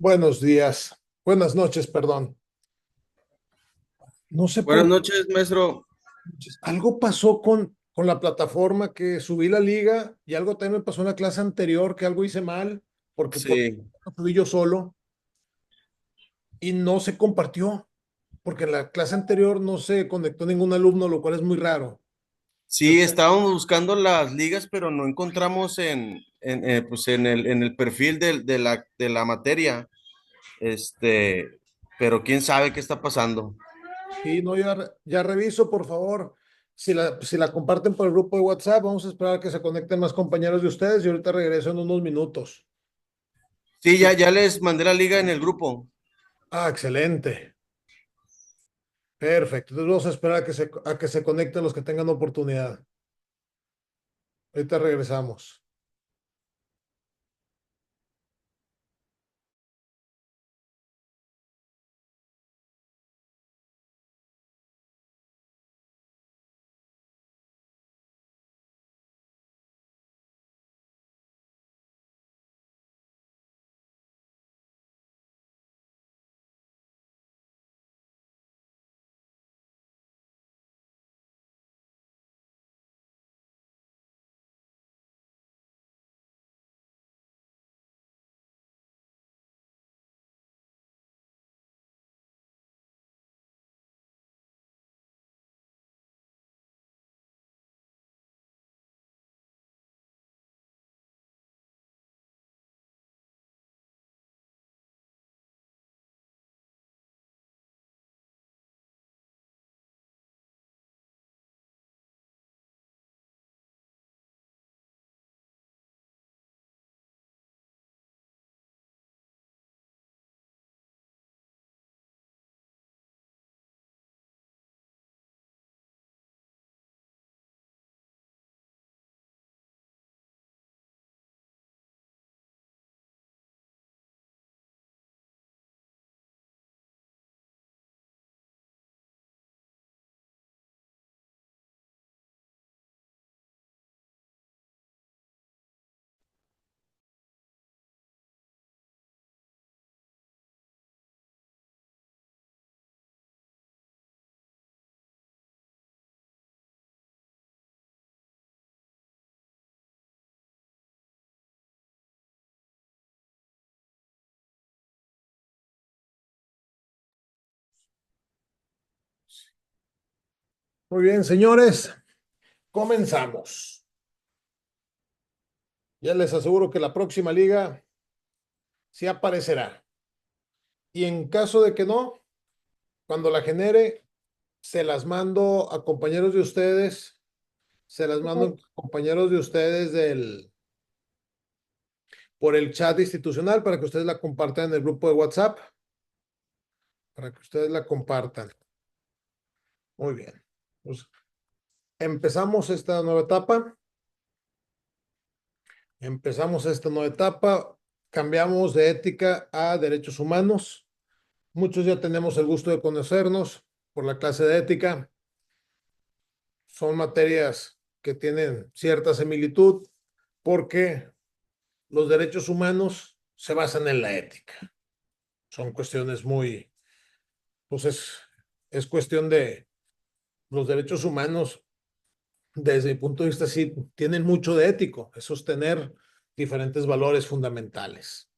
Buenos días, buenas noches, perdón. No sé Buenas por noches, maestro. qué, algo pasó con la plataforma que subí la liga y algo también me pasó en la clase anterior que algo hice mal porque Sí, subí yo solo y no se compartió porque en la clase anterior no se conectó ningún alumno, lo cual es muy raro. sí, estábamos buscando las ligas, pero no encontramos pues en el perfil de la materia. Este, pero quién sabe qué está pasando. Y no, ya reviso, por favor. Si la comparten por el grupo de WhatsApp, vamos a esperar a que se conecten más compañeros de ustedes y ahorita regreso en unos minutos. Sí, ya les mandé la liga en el grupo. Ah, excelente. Perfecto. Entonces vamos a esperar a que se conecten los que tengan oportunidad. Ahorita regresamos. Muy bien, señores, comenzamos. Ya les aseguro que la próxima liga sí aparecerá. Y en caso de que no, cuando la genere, se las mando a compañeros de ustedes, se las mando a compañeros de ustedes por el chat institucional para que ustedes la compartan en el grupo de WhatsApp, para que ustedes la compartan. Muy bien. Pues empezamos esta nueva etapa. Empezamos esta nueva etapa, cambiamos de ética a derechos humanos. Muchos ya tenemos el gusto de conocernos por la clase de ética. Son materias que tienen cierta similitud porque los derechos humanos se basan en la ética. Son cuestiones muy, pues es cuestión de los derechos humanos, desde mi punto de vista, sí, tienen mucho de ético, es sostener diferentes valores fundamentales.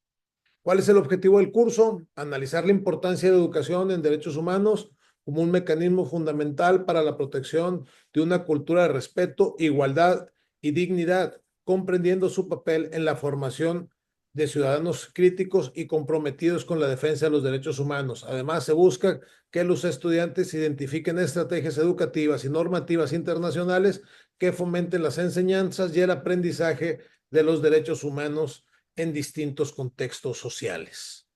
¿Cuál es el objetivo del curso? Analizar la importancia de la educación en derechos humanos como un mecanismo fundamental para la protección de una cultura de respeto, igualdad y dignidad, comprendiendo su papel en la formación de ciudadanos críticos y comprometidos con la defensa de los derechos humanos. Además, se busca que los estudiantes identifiquen estrategias educativas y normativas internacionales que fomenten las enseñanzas y el aprendizaje de los derechos humanos en distintos contextos sociales.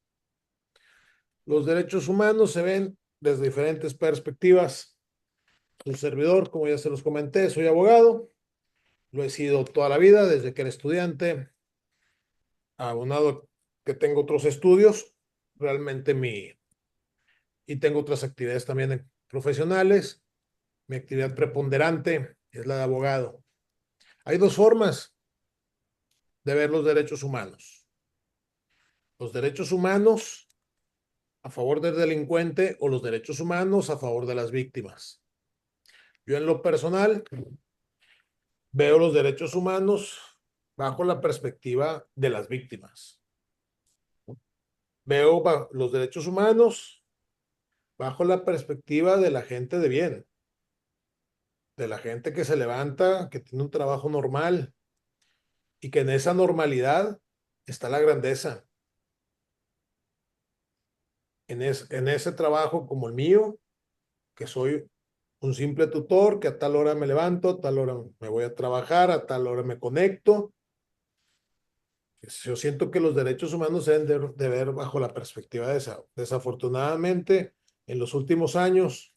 Los derechos humanos se ven desde diferentes perspectivas. Un servidor, como ya se los comenté, soy abogado, lo he sido toda la vida, desde que era estudiante, abonado que tengo otros estudios, realmente y tengo otras actividades también profesionales. Mi actividad preponderante es la de abogado. Hay dos formas de ver los derechos humanos. los derechos humanos a favor del delincuente o los derechos humanos a favor de las víctimas. Yo en lo personal veo los derechos humanos bajo la perspectiva de las víctimas. Veo los derechos humanos bajo la perspectiva de la gente de bien, de la gente que se levanta, que tiene un trabajo normal y que en esa normalidad está la grandeza. En ese trabajo como el mío, que soy un simple tutor, que a tal hora me levanto, a tal hora me voy a trabajar, a tal hora me conecto. Yo siento que los derechos humanos se deben de ver bajo la perspectiva de esa. Desafortunadamente, en los últimos años,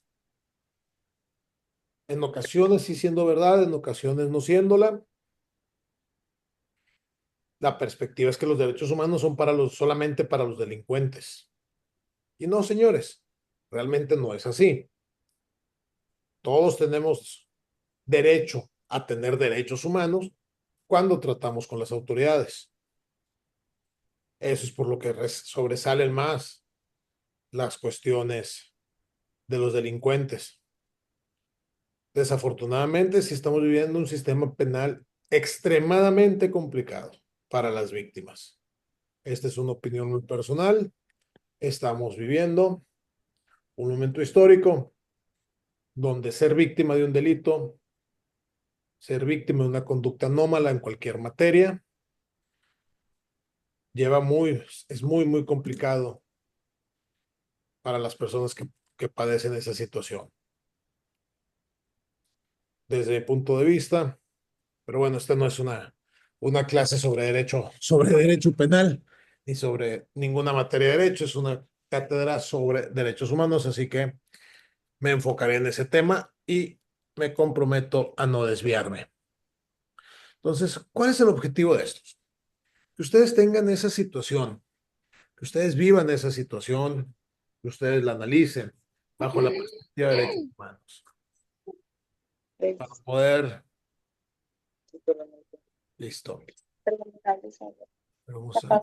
en ocasiones sí siendo verdad, en ocasiones no siéndola, la perspectiva es que los derechos humanos son solamente para los delincuentes. Y no, señores, realmente no es así. Todos tenemos derecho a tener derechos humanos cuando tratamos con las autoridades. Eso es por lo que sobresalen más las cuestiones de los delincuentes. Desafortunadamente, sí estamos viviendo un sistema penal extremadamente complicado para las víctimas. Esta es una opinión muy personal. Estamos viviendo un momento histórico donde ser víctima de un delito, ser víctima de una conducta anómala en cualquier materia, es muy complicado para las personas que padecen esa situación. Desde mi punto de vista, pero bueno, esta no es una clase sobre derecho penal, ni sobre ninguna materia de derecho, es una cátedra sobre derechos humanos, así que me enfocaré en ese tema y me comprometo a no desviarme. Entonces, ¿cuál es el objetivo de esto? Que ustedes tengan esa situación, que ustedes vivan esa situación, que ustedes la analicen bajo la perspectiva de derechos humanos, para poder, listo, vamos a ver,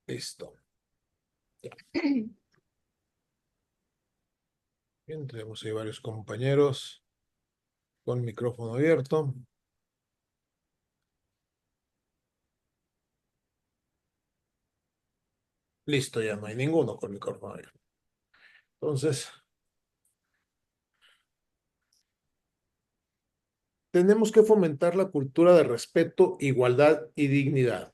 listo. Ya. Bien, tenemos ahí varios compañeros con micrófono abierto. Listo, ya no hay ninguno con micrófono abierto. Entonces, tenemos que fomentar la cultura de respeto, igualdad y dignidad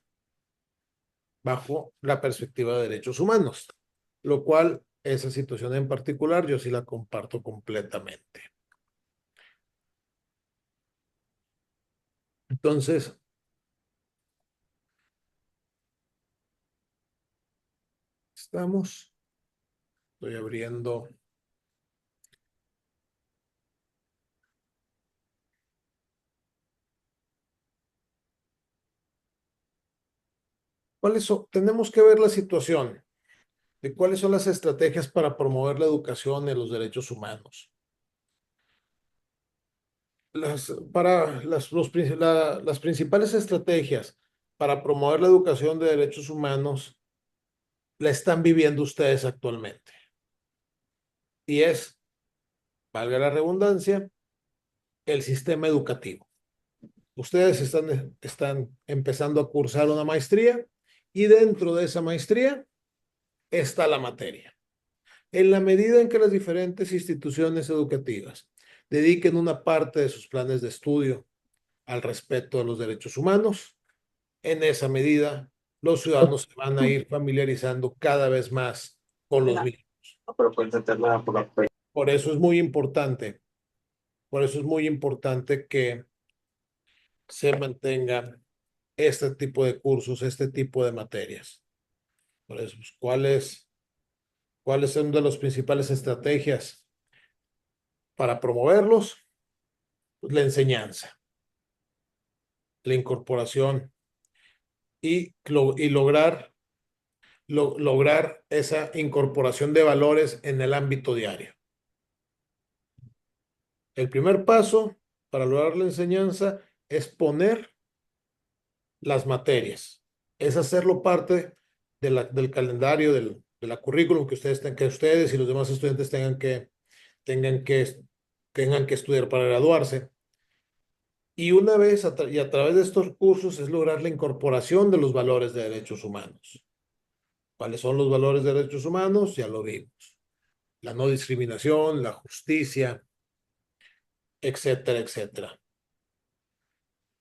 bajo la perspectiva de derechos humanos, lo cual esa situación en particular yo sí la comparto completamente. Entonces, estoy abriendo. Tenemos que ver la situación de cuáles son las estrategias para promover la educación en los derechos humanos. Las principales estrategias para promover la educación de derechos humanos la están viviendo ustedes actualmente. Y es, valga la redundancia, el sistema educativo. Ustedes están empezando a cursar una maestría y dentro de esa maestría está la materia. En la medida en que las diferentes instituciones educativas dediquen una parte de sus planes de estudio al respeto de los derechos humanos, en esa medida los ciudadanos se van a ir familiarizando cada vez más con los mismos. Por eso es muy importante, por eso es muy importante que se mantenga este tipo de cursos, este tipo de materias. Por eso, pues, ¿cuáles son de las principales estrategias para promoverlos? Pues la enseñanza, la incorporación y lograr esa incorporación de valores en el ámbito diario. El primer paso para lograr la enseñanza es poner las materias, es hacerlo parte del calendario, de la currículum que ustedes y los demás estudiantes tengan que, tengan que estudiar para graduarse. Y una vez y a través de estos cursos es lograr la incorporación de los valores de derechos humanos. ¿Cuáles son los valores de derechos humanos? Ya lo vimos. La no discriminación, la justicia, etcétera, etcétera.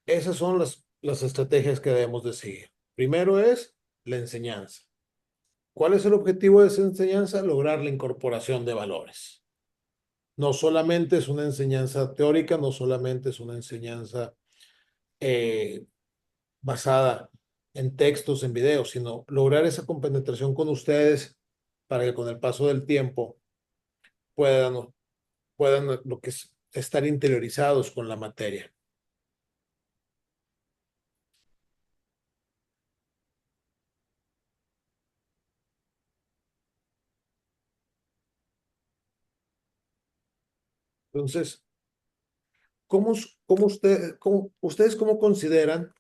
Esas son las estrategias que debemos de seguir. Primero es la enseñanza. ¿Cuál es el objetivo de esa enseñanza? Lograr la incorporación de valores. No solamente es una enseñanza teórica, no solamente es una enseñanza eh, basada en textos, en videos, sino lograr esa compenetración con ustedes para que con el paso del tiempo puedan, puedan lo que es estar interiorizados con la materia. Entonces, ustedes cómo consideran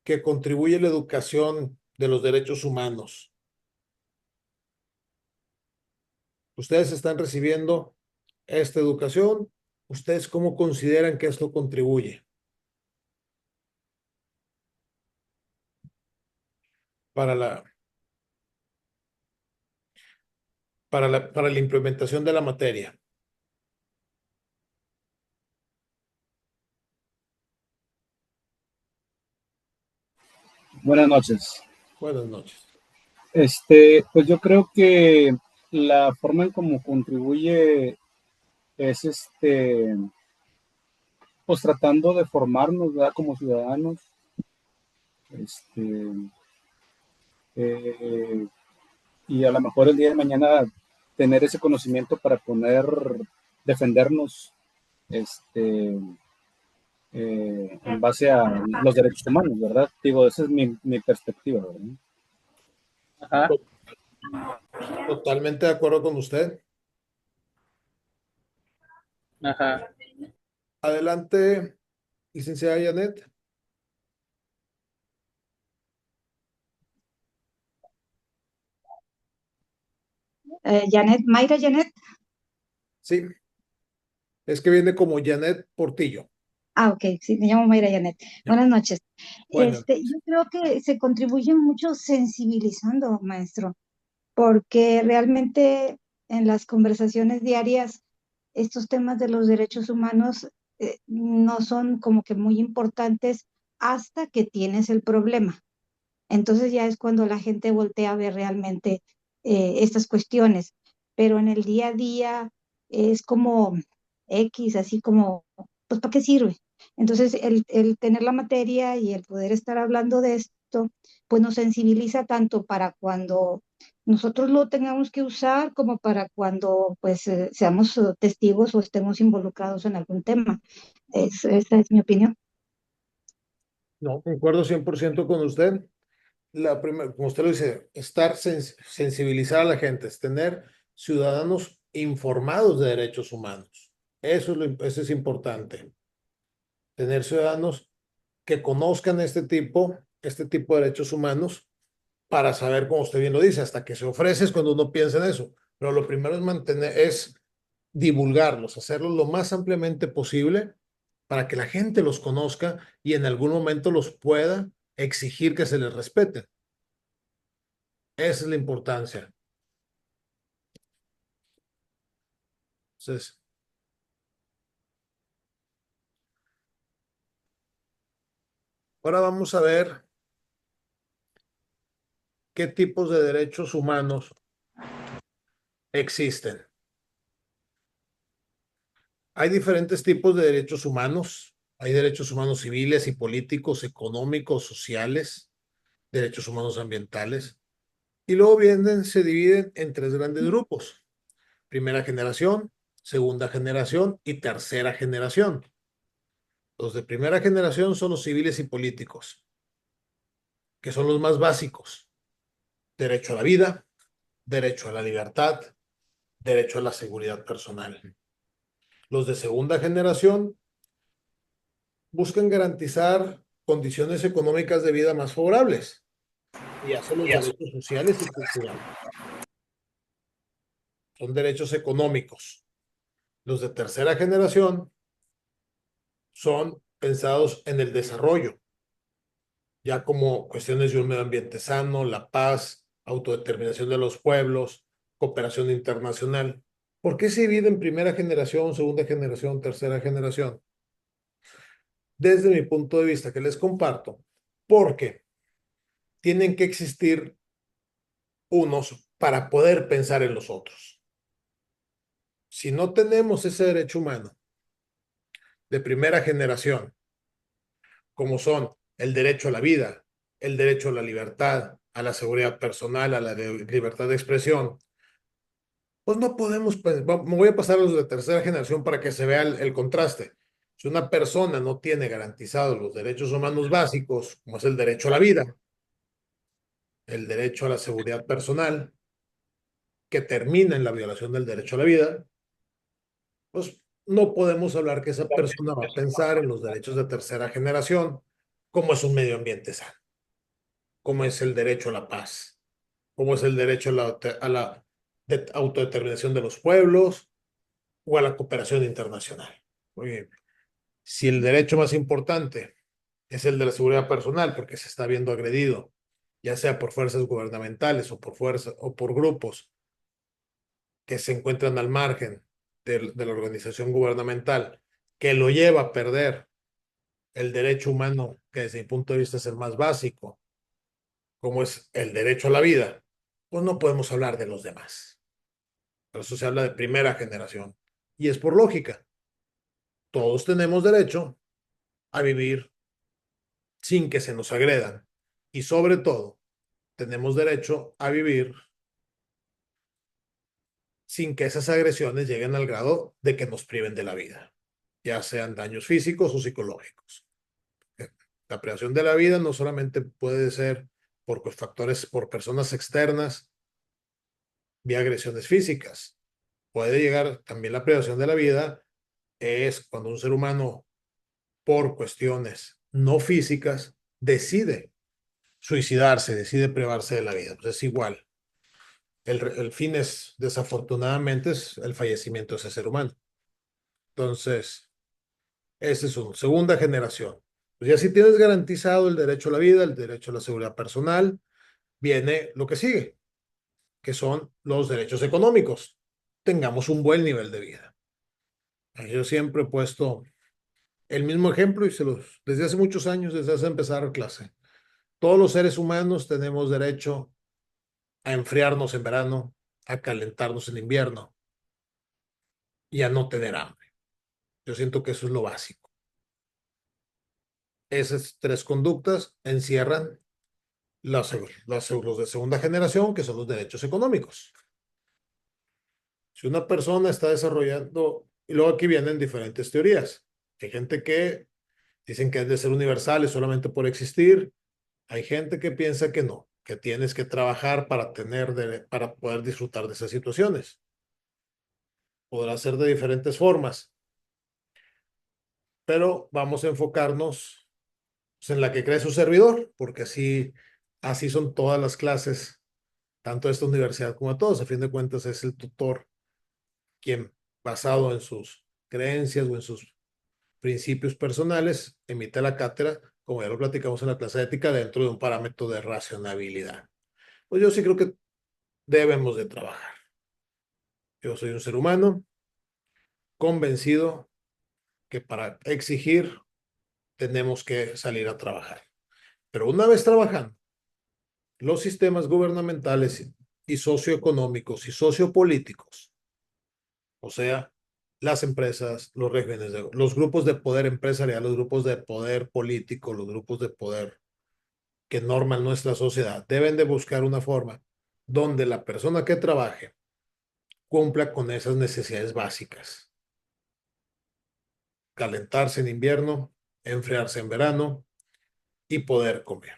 que contribuye la educación de los derechos humanos? Ustedes están recibiendo esta educación. ¿Ustedes cómo consideran que esto contribuye para para la implementación de la materia? Buenas noches. Buenas noches. Pues yo creo que la forma en cómo contribuye es pues tratando de formarnos, ¿verdad? Como ciudadanos, este, eh, y a lo mejor el día de mañana tener ese conocimiento para poder defendernos, en base a los derechos humanos, ¿verdad? Digo, esa es mi perspectiva, ¿verdad? Ajá. Totalmente de acuerdo con usted. Ajá. Adelante, licenciada Janet. Janet, Mayra Janet. Sí, es que viene como Janet Portillo. Ok, sí, me llamo Mayra Janet. Ya. Buenas noches. Bueno, Yo creo que se contribuye mucho sensibilizando, maestro, porque realmente en las conversaciones diarias estos temas de los derechos humanos no son como que muy importantes hasta que tienes el problema. Entonces ya es cuando la gente voltea a ver realmente estas cuestiones. Pero en el día a día es como X, así como, pues ¿para qué sirve? Entonces el tener la materia y el poder estar hablando de esto, pues nos sensibiliza tanto para cuando nosotros lo tengamos que usar como para cuando pues seamos testigos o estemos involucrados en algún tema. Esa es mi opinión. no, concuerdo 100% con usted. Como usted lo dice, sensibilizar a la gente, es tener ciudadanos informados de derechos humanos. Eso es importante. Tener ciudadanos que conozcan este tipo de derechos humanos para saber, como usted bien lo dice, hasta que se ofrece es cuando uno piensa en eso. Pero lo primero es divulgarlos, hacerlos lo más ampliamente posible para que la gente los conozca y en algún momento los pueda exigir que se les respeten. Esa es la importancia. Entonces, ahora vamos a ver qué tipos de derechos humanos existen. Hay diferentes tipos de derechos humanos. Hay derechos humanos civiles y políticos, económicos, sociales, derechos humanos ambientales. Y luego se dividen en tres grandes grupos. Primera generación, segunda generación y tercera generación. Los de primera generación son los civiles y políticos, que son los más básicos. Derecho a la vida, derecho a la libertad, derecho a la seguridad personal. Los de segunda generación buscan garantizar condiciones económicas de vida más favorables. y hace los derechos sociales y culturales. Son derechos económicos. Los de tercera generación son pensados en el desarrollo, ya como cuestiones de un medio ambiente sano, la paz, autodeterminación de los pueblos, cooperación internacional. ¿Por qué se divide en primera generación, segunda generación, tercera generación? Desde mi punto de vista que les comparto, porque tienen que existir unos para poder pensar en los otros. Si no tenemos ese derecho humano de primera generación, como son el derecho a la vida, el derecho a la libertad, a la seguridad personal, a la libertad de expresión, pues no podemos, me voy a pasar a los de tercera generación para que se vea el contraste. Si una persona no tiene garantizados los derechos humanos básicos, como es el derecho a la vida, el derecho a la seguridad personal, que termina en la violación del derecho a la vida, pues no podemos hablar que esa persona va a pensar en los derechos de tercera generación, como es un medio ambiente sano, como es el derecho a la paz, como es el derecho a la autodeterminación de los pueblos o a la cooperación internacional. Oye, si el derecho más importante es el de la seguridad personal, porque se está viendo agredido, ya sea por fuerzas gubernamentales o por fuerzas o por grupos que se encuentran al margen de la organización gubernamental, que lo lleva a perder el derecho humano, que desde mi punto de vista es el más básico, como es el derecho a la vida, pues no podemos hablar de los demás. Por eso se habla de primera generación. Y es por lógica. Todos tenemos derecho a vivir sin que se nos agredan. Y sobre todo, tenemos derecho a vivir sin que esas agresiones lleguen al grado de que nos priven de la vida, ya sean daños físicos o psicológicos. La privación de la vida no solamente puede ser por factores, por personas externas, vía agresiones físicas. Puede llegar también la privación de la vida, es cuando un ser humano, por cuestiones no físicas, decide suicidarse, decide privarse de la vida. Pues es igual. El fin es, desafortunadamente, es el fallecimiento de ese ser humano. Entonces, ese es un segunda generación. Pues ya si tienes garantizado el derecho a la vida, el derecho a la seguridad personal, viene lo que sigue, que son los derechos económicos. Tengamos un buen nivel de vida. Yo siempre he puesto el mismo ejemplo y desde hace muchos años, desde hace empezar clase. Todos los seres humanos tenemos derecho a enfriarnos en verano, a calentarnos en invierno y a no tener hambre. Yo siento que eso es lo básico. Esas tres conductas encierran los de segunda generación, que son los derechos económicos. Si una persona está desarrollando, y luego aquí vienen diferentes teorías. Hay gente que dicen que es de ser universales solamente por existir. Hay gente que piensa que no, que tienes que trabajar para poder disfrutar de esas situaciones. Podrá ser de diferentes formas, pero vamos a enfocarnos pues, en la que cree su servidor, porque así son todas las clases, tanto de esta universidad como a todos. A fin de cuentas es el tutor quien, basado en sus creencias o en sus principios personales, emite la cátedra, como ya lo platicamos en la clase de ética, dentro de un parámetro de racionalidad. Pues yo sí creo que debemos de trabajar. Yo soy un ser humano convencido que para exigir tenemos que salir a trabajar. Pero una vez trabajando, los sistemas gubernamentales y socioeconómicos y sociopolíticos, o sea, las empresas, los regímenes, los grupos de poder empresarial, los grupos de poder político, los grupos de poder que norman nuestra sociedad, deben de buscar una forma donde la persona que trabaje cumpla con esas necesidades básicas. Calentarse en invierno, enfriarse en verano y poder comer.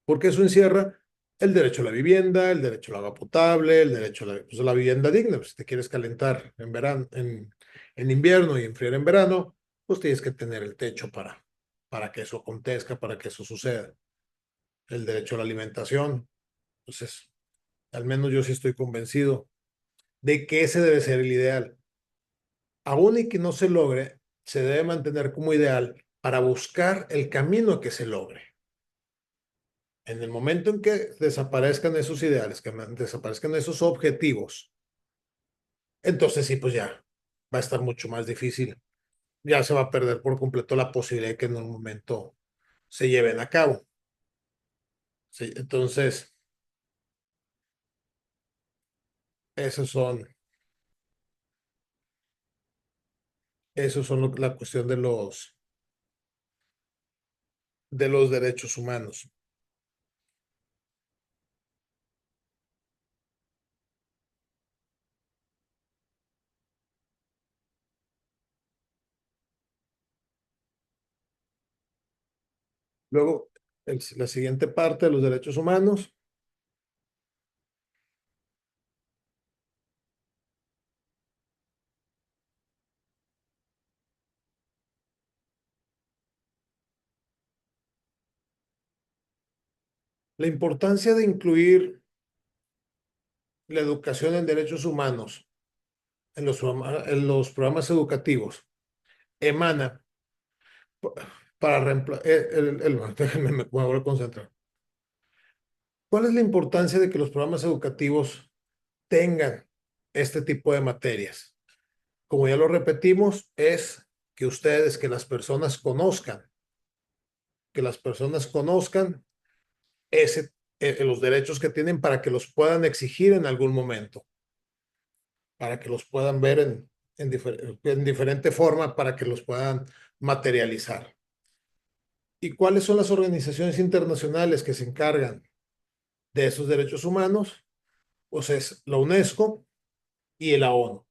Porque eso encierra el derecho a la vivienda, el derecho al agua potable, el derecho a la vivienda digna. Pues, si te quieres calentar en verano, en invierno y enfriar en verano, pues tienes que tener el techo para que eso acontezca, para que eso suceda. el derecho a la alimentación. Entonces, al menos yo sí estoy convencido de que ese debe ser el ideal. Aún y que no se logre, se debe mantener como ideal para buscar el camino a que se logre. En el momento en que desaparezcan esos ideales, que desaparezcan esos objetivos, entonces sí, pues ya va a estar mucho más difícil. Ya se va a perder por completo la posibilidad de que en un momento se lleven a cabo. Sí, entonces, esos son la cuestión de los derechos humanos. Luego, la siguiente parte de los derechos humanos, la importancia de incluir la educación en derechos humanos en los programas educativos emana para reemplazar, déjenme, me voy a concentrar. ¿Cuál es la importancia de que los programas educativos tengan este tipo de materias? Como ya lo repetimos, es que ustedes, que las personas conozcan los derechos que tienen para que los puedan exigir en algún momento, para que los puedan ver en diferente forma, para que los puedan materializar. ¿Y cuáles son las organizaciones internacionales que se encargan de esos derechos humanos? Pues es la UNESCO y la ONU.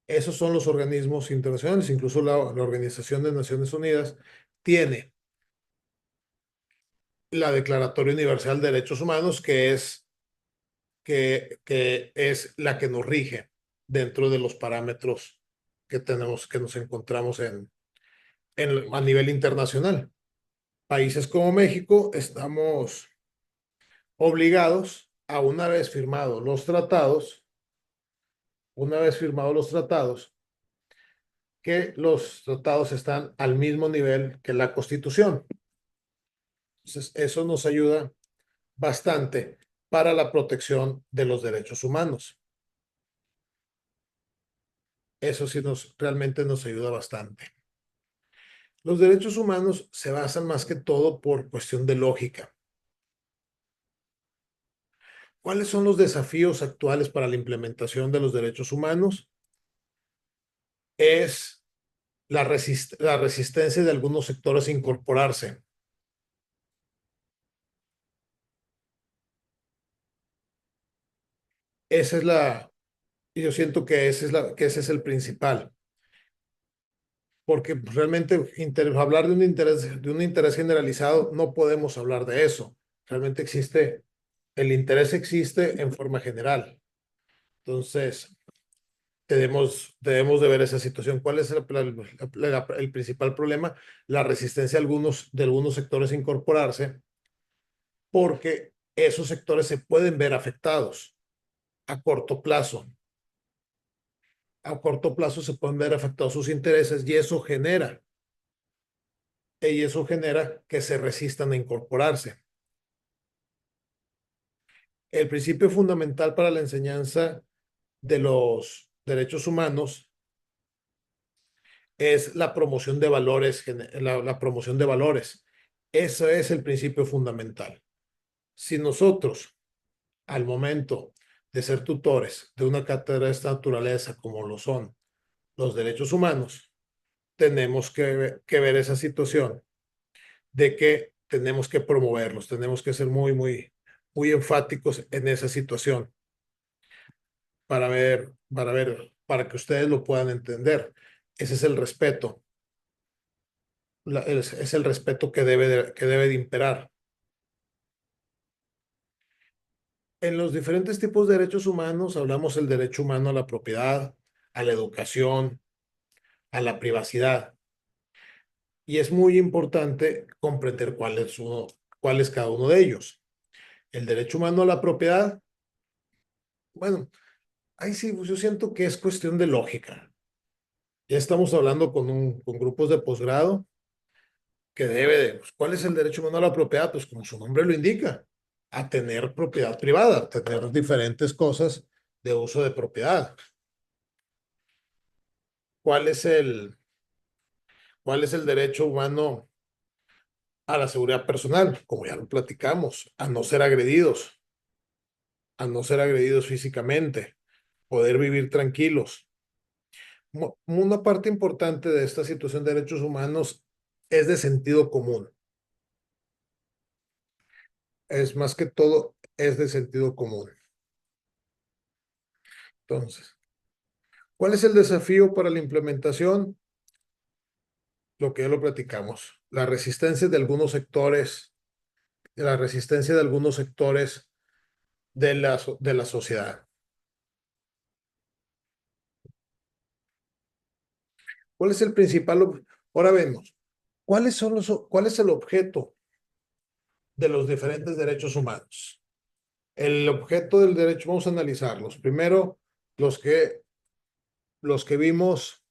Esos son los organismos internacionales, incluso la Organización de Naciones Unidas tiene la Declaratoria Universal de Derechos Humanos, que es la que nos rige dentro de los parámetros que tenemos, que nos encontramos a nivel internacional. Países como México estamos obligados a una vez firmados los tratados, que los tratados están al mismo nivel que la Constitución. Entonces, eso nos ayuda bastante para la protección de los derechos humanos. Eso sí realmente nos ayuda bastante. Los derechos humanos se basan más que todo por cuestión de lógica. ¿Cuáles son los desafíos actuales para la implementación de los derechos humanos? Es la resistencia de algunos sectores a incorporarse. Esa es yo siento que ese es el principal, porque realmente hablar de un interés generalizado, no podemos hablar de eso. Realmente el interés existe en forma general. Entonces, debemos de ver esa situación. ¿Cuál es el principal problema? La resistencia de algunos sectores a incorporarse, porque esos sectores se pueden ver afectados a corto plazo. A corto plazo se pueden ver afectados sus intereses y eso genera que se resistan a incorporarse. El principio fundamental para la enseñanza de los derechos humanos es la promoción de valores, la promoción de valores. Ese es el principio fundamental. Si nosotros, al momento de ser tutores de una cátedra de esta naturaleza, como lo son los derechos humanos, tenemos que ver esa situación de que tenemos que promoverlos, tenemos que ser muy enfáticos en esa situación para que ustedes lo puedan entender. Ese es el respeto, es el respeto que debe de imperar. En los diferentes tipos de derechos humanos hablamos del derecho humano a la propiedad, a la educación, a la privacidad. Y es muy importante comprender ¿Cuál es cada uno de ellos? El derecho humano a la propiedad. Bueno, ahí sí, pues yo siento que es cuestión de lógica. Ya estamos hablando con grupos de posgrado que pues, ¿cuál es el derecho humano a la propiedad? Pues como su nombre lo indica, a tener propiedad privada, a tener diferentes cosas de uso de propiedad. ¿Cuál es cuál es el derecho humano a la seguridad personal? Como ya lo platicamos, a no ser agredidos físicamente, poder vivir tranquilos. Una parte importante de esta situación de derechos humanos es de sentido común. Es más que todo, es de sentido común. Entonces, ¿cuál es el desafío para la implementación? Lo que ya lo platicamos, la resistencia de algunos sectores, la resistencia de algunos sectores de la sociedad. ¿Cuál es el principal? Ahora vemos, ¿cuál es el objeto de los diferentes derechos humanos? El objeto del derecho, vamos a analizarlos. Primero, los que vimos,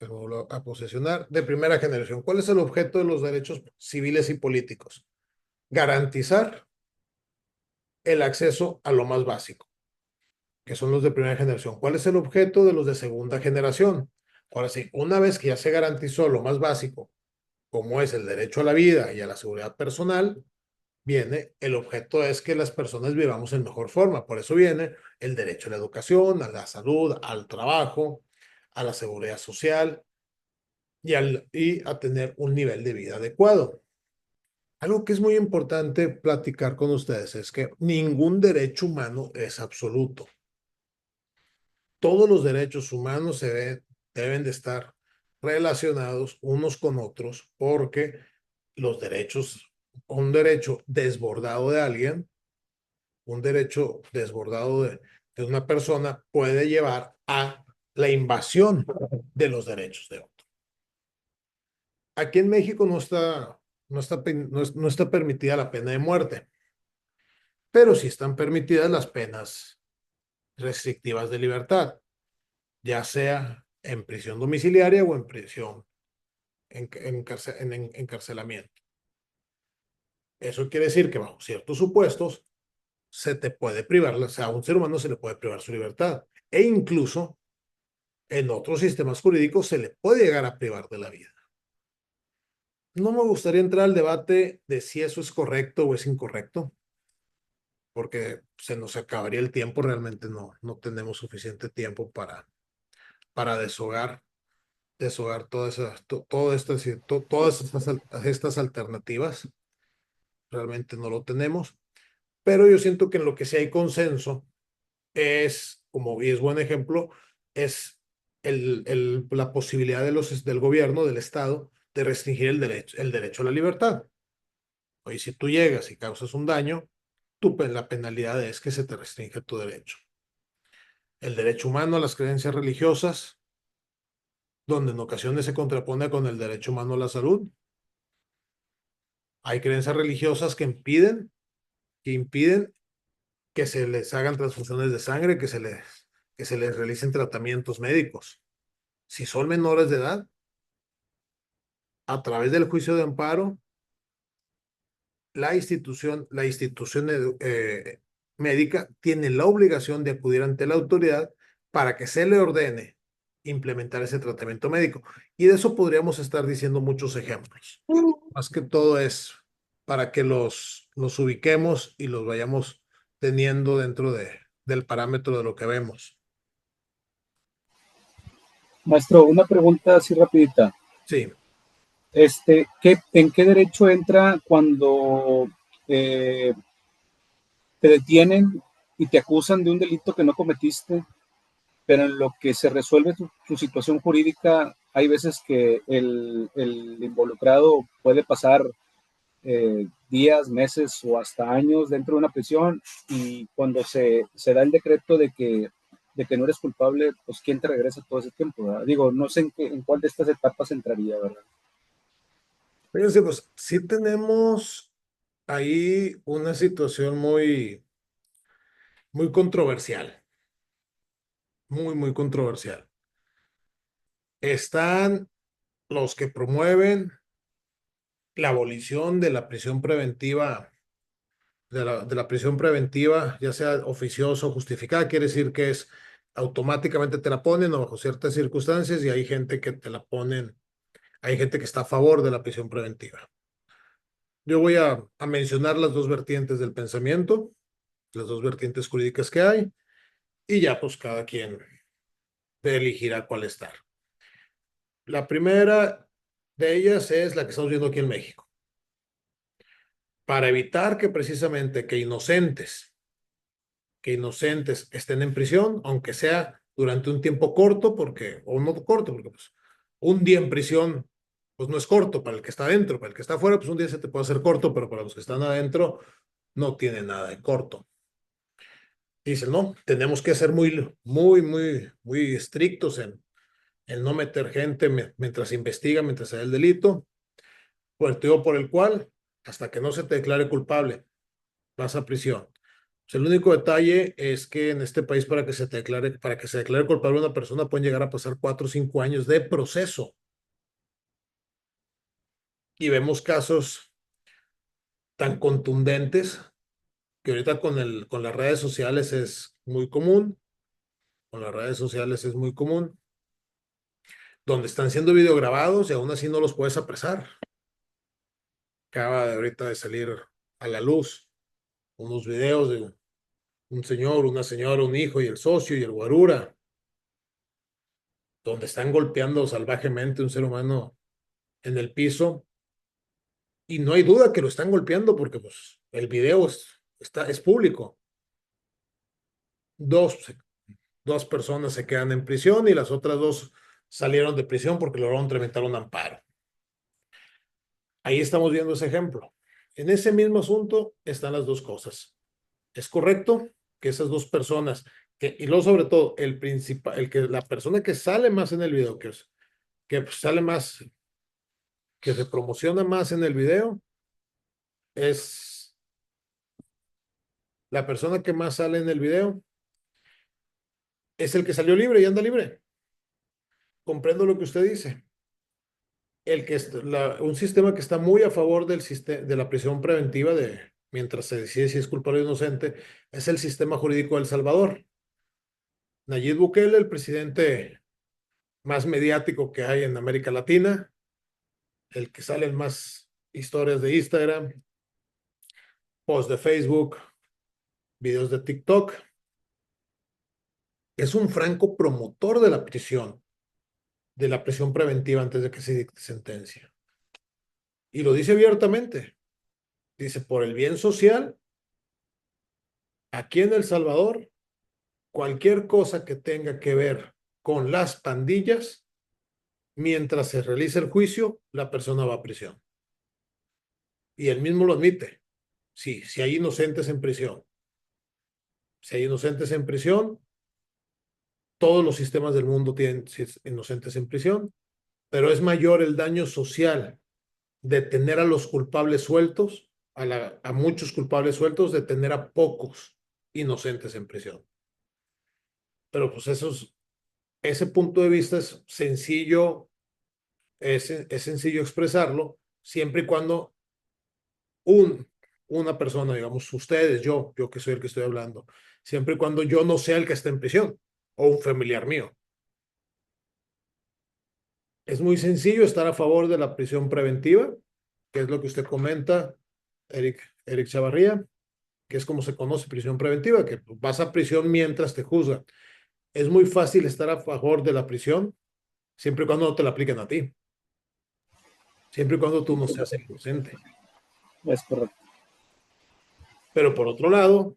pero a posesionar, de primera generación. ¿Cuál es el objeto de los derechos civiles y políticos? Garantizar el acceso a lo más básico, que son los de primera generación. ¿Cuál es el objeto de los de segunda generación? Ahora sí, una vez que ya se garantizó lo más básico, como es el derecho a la vida y a la seguridad personal, viene el objeto es que las personas vivamos en mejor forma. Por eso viene el derecho a la educación, a la salud, al trabajo, a la seguridad social y a tener un nivel de vida adecuado. Algo que es muy importante platicar con ustedes es que ningún derecho humano es absoluto. Todos los derechos humanos deben de estar relacionados unos con otros porque los derechos, un derecho desbordado de alguien, un derecho desbordado de una persona puede llevar a la invasión de los derechos de otro. Aquí en México no está permitida la pena de muerte, pero sí están permitidas las penas restrictivas de libertad, ya sea en prisión domiciliaria o en prisión, en encarcelamiento. Eso quiere decir que bajo ciertos supuestos se te puede privar, o sea, a un ser humano se le puede privar su libertad e incluso en otros sistemas jurídicos se le puede llegar a privar de la vida. No me gustaría entrar al debate de si eso es correcto o es incorrecto, porque se nos acabaría el tiempo, realmente no tenemos suficiente tiempo para deshogar todas estas alternativas, realmente no lo tenemos, pero yo siento que en lo que sí hay consenso es, como y es buen ejemplo, es la posibilidad del gobierno, del Estado, de restringir el derecho a la libertad. Oye, si tú llegas y causas un daño, la penalidad es que se te restringe tu derecho. El derecho humano a las creencias religiosas, donde en ocasiones se contrapone con el derecho humano a la salud. Hay creencias religiosas que impiden que se les hagan transfusiones de sangre, que se les realicen tratamientos médicos. Si son menores de edad, a través del juicio de amparo, la institución médica tiene la obligación de acudir ante la autoridad para que se le ordene implementar ese tratamiento médico. Y de eso podríamos estar diciendo muchos ejemplos. Más que todo es para que los ubiquemos y los vayamos teniendo dentro del parámetro de lo que vemos. Maestro, una pregunta así rapidita. Sí. ¿En qué derecho entra cuando te detienen y te acusan de un delito que no cometiste, pero en lo que se resuelve tu situación jurídica, hay veces que el involucrado puede pasar días, meses o hasta años dentro de una prisión, y cuando se da el decreto de que no eres culpable, pues ¿quién te regresa todo ese tiempo? ¿Verdad? Digo, no sé en cuál de estas etapas entraría, ¿verdad? Fíjense, pues sí tenemos ahí una situación muy controversial, muy controversial. Están los que promueven la abolición de la prisión preventiva, de la prisión preventiva, ya sea oficiosa o justificada, quiere decir que es automáticamente te la ponen o bajo ciertas circunstancias, y hay gente que te la ponen, hay gente que está a favor de la prisión preventiva. Yo voy a mencionar las dos vertientes del pensamiento, las dos vertientes jurídicas que hay, y ya pues cada quien elegirá cuál estar. La primera de ellas es la que estamos viendo aquí en México. Para evitar que precisamente que inocentes estén en prisión, aunque sea durante un tiempo corto, porque, o no corto, porque pues un día en prisión, pues no es corto para el que está adentro, para el que está afuera, pues un día se te puede hacer corto, pero para los que están adentro no tiene nada de corto. Dicen, no, tenemos que ser muy estrictos en no meter gente mientras se investiga, mientras se da el delito, motivo por el cual, hasta que no se te declare culpable, vas a prisión. Pues el único detalle es que en este país para que se declare culpable una persona pueden llegar a pasar 4 o 5 años de proceso. Y vemos casos tan contundentes que ahorita con las redes sociales es muy común, con las redes sociales es muy común, donde están siendo videograbados y aún así no los puedes apresar. Acaba de ahorita de salir a la luz unos videos de un señor, una señora, un hijo y el socio y el guarura, donde están golpeando salvajemente a un ser humano en el piso, y no hay duda que lo están golpeando porque pues el video es público. Dos, dos personas se quedan en prisión y las otras dos salieron de prisión porque lograron tramitar un amparo. Ahí estamos viendo ese ejemplo. En ese mismo asunto están las dos cosas. Es correcto que esas dos personas, y luego sobre todo el principal, la persona que sale más en el video, que sale más, que se promociona más en el video, es la persona que más sale en el video, es el que salió libre y anda libre. Comprendo lo que usted dice. Un sistema que está muy a favor de la prisión preventiva mientras se decide si es culpable o inocente, es el sistema jurídico de El Salvador. Nayib Bukele, el presidente más mediático que hay en América Latina, el que sale en más historias de Instagram, posts de Facebook, videos de TikTok, es un franco promotor de la prisión preventiva antes de que se dicte sentencia. Y lo dice abiertamente. Dice, por el bien social, aquí en El Salvador, cualquier cosa que tenga que ver con las pandillas, mientras se realiza el juicio, la persona va a prisión. Y él mismo lo admite. Sí, si hay inocentes en prisión. Si hay inocentes en prisión, todos los sistemas del mundo tienen inocentes en prisión, pero es mayor el daño social de tener a los culpables sueltos, a muchos culpables sueltos, de tener a pocos inocentes en prisión. Pero pues ese punto de vista es sencillo, es sencillo expresarlo, siempre y cuando una persona, digamos ustedes, yo que soy el que estoy hablando, siempre y cuando yo no sea el que está en prisión o un familiar mío. Es muy sencillo estar a favor de la prisión preventiva, que es lo que usted comenta, Eric Chavarría, que es como se conoce prisión preventiva, que vas a prisión mientras te juzgan. Es muy fácil estar a favor de la prisión, siempre y cuando no te la apliquen a ti, siempre y cuando tú no seas el inocente. Es correcto. Pero por otro lado,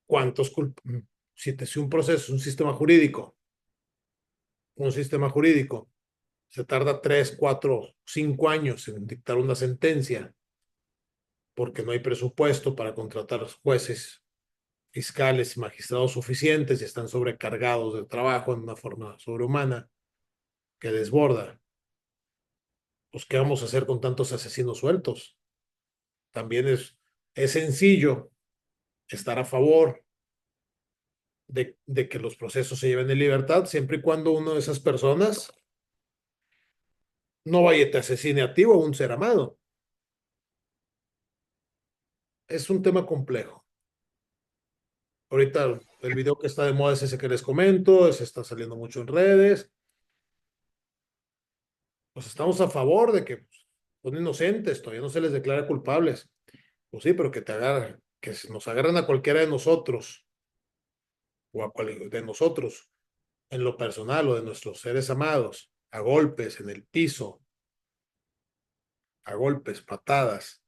¿cuántos si un proceso, un sistema jurídico se tarda 3, 4, 5 años en dictar una sentencia porque no hay presupuesto para contratar jueces, fiscales y magistrados suficientes y están sobrecargados de trabajo en una forma sobrehumana que desborda? pues ¿qué vamos a hacer con tantos asesinos sueltos? También es sencillo estar a favor de que los procesos se lleven en libertad, siempre y cuando una de esas personas no vaya y te asesine a ti o a un ser amado. Es un tema complejo. Ahorita el video que está de moda es ese que les comento, se está saliendo mucho en redes. Pues estamos a favor de que son inocentes, todavía no se les declara culpables. Pues sí, pero que te agarren, que nos agarren a cualquiera de nosotros o a de nosotros en lo personal o de nuestros seres amados, a golpes en el piso, a golpes, patadas,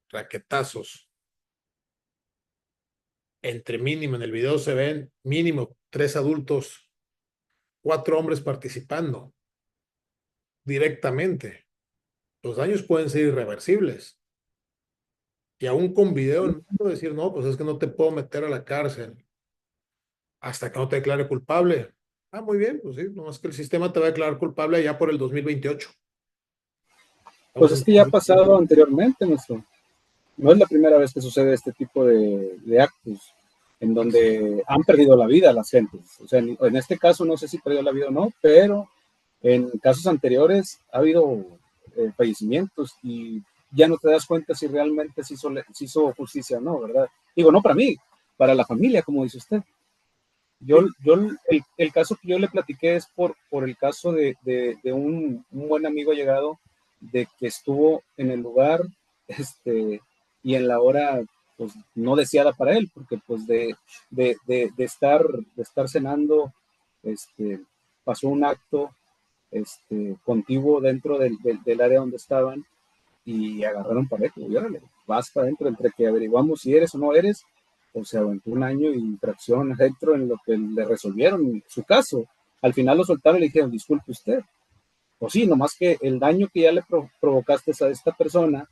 raquetazos. Entre mínimo, en el video se ven mínimo 3 adultos, 4 hombres participando directamente. Los daños pueden ser irreversibles. Y aún con video, no puedo decir, no, pues es que no te puedo meter a la cárcel hasta que no te declare culpable. Ah, muy bien, pues sí, nomás que el sistema te va a declarar culpable ya por el 2028. Pues Estamos es en que ya ha 2028. pasado anteriormente, nuestro. No es la primera vez que sucede este tipo de actos en donde han perdido la vida las gentes. O sea, en este caso no sé si perdió la vida o no, pero en casos anteriores ha habido fallecimientos y ya no te das cuenta si realmente se hizo justicia o no, ¿verdad? Digo, no para mí, para la familia, como dice usted. El caso que yo le platiqué es por el caso de un buen amigo llegado, de que estuvo en el lugar y en la hora pues no deseada para él, porque pues de estar cenando, pasó un acto contiguo dentro del área donde estaban y agarraron parejo, y órale, vas para adentro, entre que averiguamos si eres o no eres, o se aventó un año y infracción adentro en lo que le resolvieron su caso. Al final lo soltaron y le dijeron, disculpe usted. O sí, nomás que el daño que ya le provocaste a esta persona,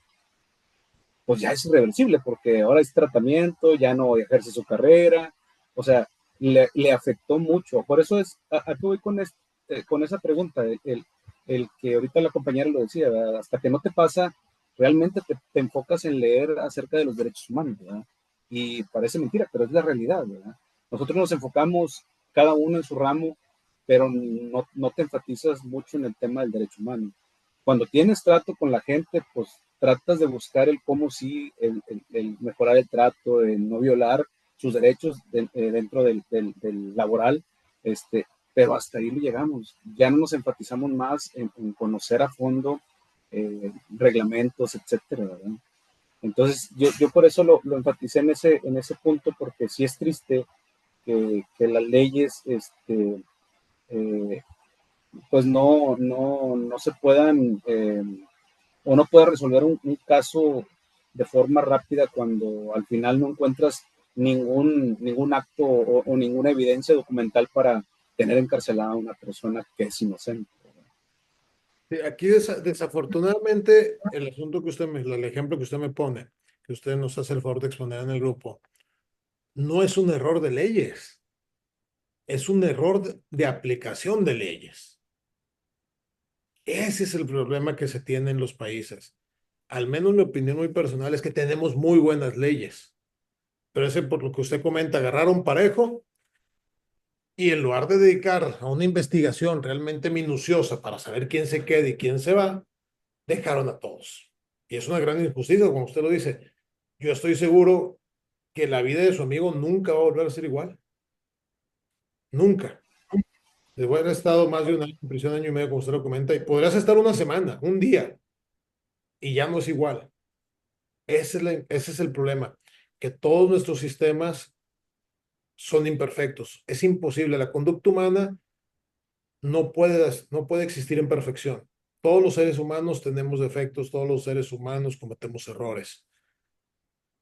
pues ya es irreversible, porque ahora es tratamiento, ya no ejerce su carrera, o sea, le afectó mucho. Por eso ¿a qué voy con esa pregunta? El que ahorita la compañera lo decía, ¿verdad? Hasta que no te pasa, realmente te enfocas en leer acerca de los derechos humanos, ¿verdad? Y parece mentira, pero es la realidad, ¿verdad? Nosotros nos enfocamos cada uno en su ramo, pero no te enfatizas mucho en el tema del derecho humano. Cuando tienes trato con la gente, pues tratas de buscar el cómo sí, el mejorar el trato, el no violar sus derechos dentro del laboral, pero hasta ahí llegamos. Ya no nos enfatizamos más en conocer a fondo reglamentos, etcétera, ¿verdad? Entonces, yo por eso lo enfaticé en ese punto, porque sí es triste que las leyes pues no se puedan o no puedes resolver un caso de forma rápida cuando al final no encuentras ningún acto o ninguna evidencia documental para tener encarcelada a una persona que es inocente. Sí, aquí desafortunadamente el asunto que el ejemplo que usted me pone, que usted nos hace el favor de exponer en el grupo, no es un error de leyes, es un error de aplicación de leyes. Ese es el problema que se tiene en los países. Al menos mi opinión muy personal es que tenemos muy buenas leyes, pero ese por lo que usted comenta, agarraron parejo y en lugar de dedicar a una investigación realmente minuciosa para saber quién se queda y quién se va, dejaron a todos. Y es una gran injusticia, como usted lo dice. Yo estoy seguro que la vida de su amigo nunca va a volver a ser igual. Nunca. Después de haber estado más de un año en prisión, año y medio, como usted lo comenta, y podrías estar una semana, un día, y ya no es igual. Ese es el problema, que todos nuestros sistemas son imperfectos. Es imposible. La conducta humana no puede existir en perfección. Todos los seres humanos tenemos defectos, todos los seres humanos cometemos errores.